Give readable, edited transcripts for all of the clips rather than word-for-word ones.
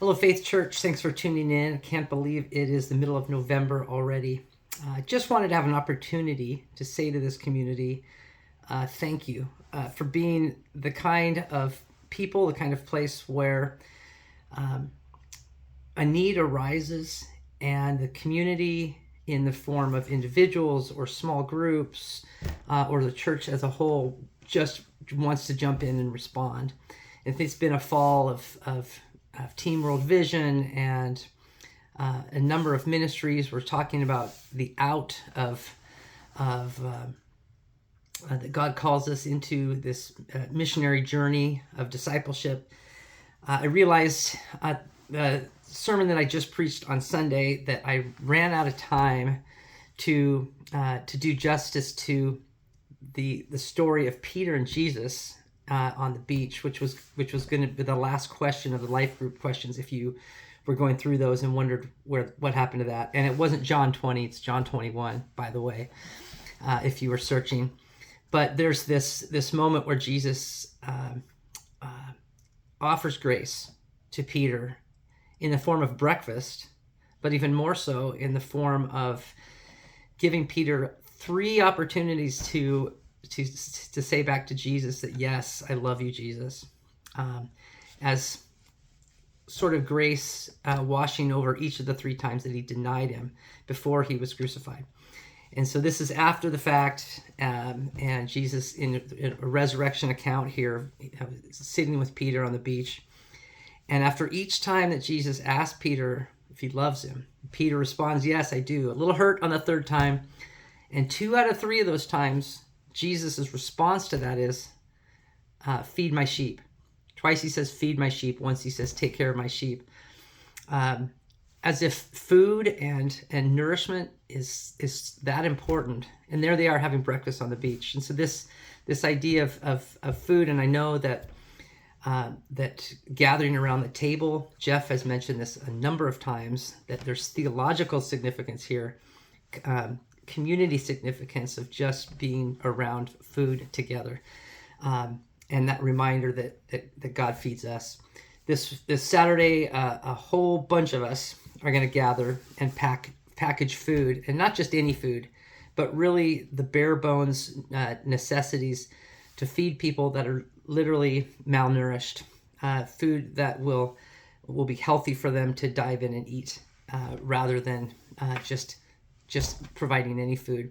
Hello, Faith Church. Thanks for tuning in. I can't believe it is the middle of November already. I just wanted to have an opportunity to say to this community, thank you for being the kind of people, the kind of place where a need arises and the community in the form of individuals or small groups or the church as a whole just wants to jump in and respond. It's been a fall of Team World Vision and a number of ministries. We're talking about the out of that God calls us into this missionary journey of discipleship. I realized the sermon that I just preached on Sunday that I ran out of time to do justice to the story of Peter and Jesus on the beach, which was going to be the last question of the life group questions. If you were going through those and wondered what happened to that, and it wasn't John 20, it's John 21, by the way, if you were searching. But there's this moment where Jesus offers grace to Peter in the form of breakfast, but even more so in the form of giving Peter 3 opportunities to say back to Jesus that, yes, I love you, Jesus, as sort of grace washing over each of the 3 times that he denied him before he was crucified. And so this is after the fact, and Jesus in a resurrection account here, sitting with Peter on the beach. And after each time that Jesus asked Peter if he loves him, Peter responds, yes, I do. A little hurt on the 3rd time. And 2 out of 3 of those times, Jesus' response to that is, feed my sheep. Twice he says, feed my sheep. Once he says, take care of my sheep. As if food and nourishment is that important. And there they are having breakfast on the beach. And so this idea of food, and I know that gathering around the table, Jeff has mentioned this a number of times, that there's theological significance here, community significance of just being around food together, and that reminder that God feeds us. This Saturday, a whole bunch of us are going to gather and package food, and not just any food, but really the bare bones necessities to feed people that are literally malnourished, food that will be healthy for them to dive in and eat, rather than just providing any food.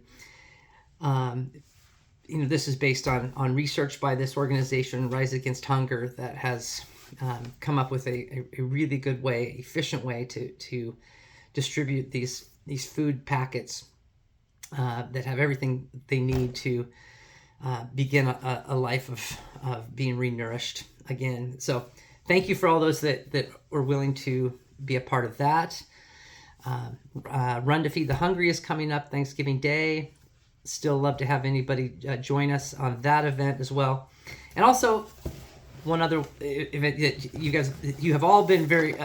This is based on research by this organization, Rise Against Hunger, that has come up with a really good way, efficient way to distribute these food packets that have everything they need to begin a life of being renourished again. So thank you for all those that were willing to be a part of that. Run to Feed the Hungry is coming up Thanksgiving Day. Still love to have anybody join us on that event as well. And also, one other event that you have all been very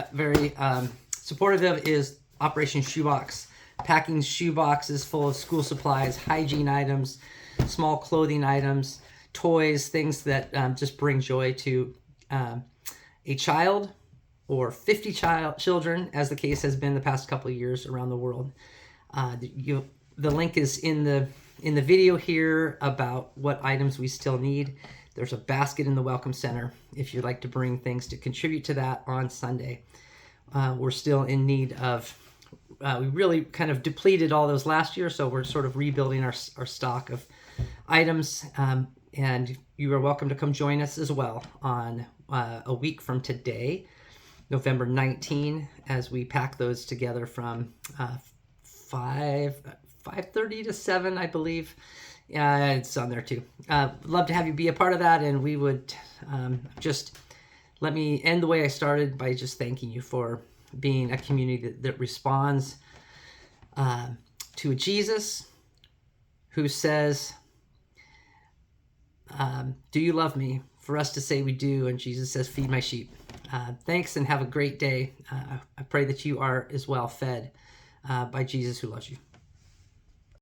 supportive of is Operation Shoebox. Packing shoe boxes full of school supplies, hygiene items, small clothing items, toys, things that just bring joy to a child or 50 children, as the case has been the past couple of years around the world. The link is in the video here about what items we still need. There's a basket in the Welcome Center if you'd like to bring things to contribute to that on Sunday. We're still in need of, we really kind of depleted all those last year, so we're sort of rebuilding our stock of items. And you are welcome to come join us as well on a week from today, November 19, as we pack those together from 5:30 to 7, I believe. It's on there too. Love to have you be a part of that, and we would just let me end the way I started by just thanking you for being a community that responds to a Jesus who says, do you love me? For us to say we do, and Jesus says, feed my sheep. Thanks, and have a great day. I pray that you are as well fed by Jesus who loves you.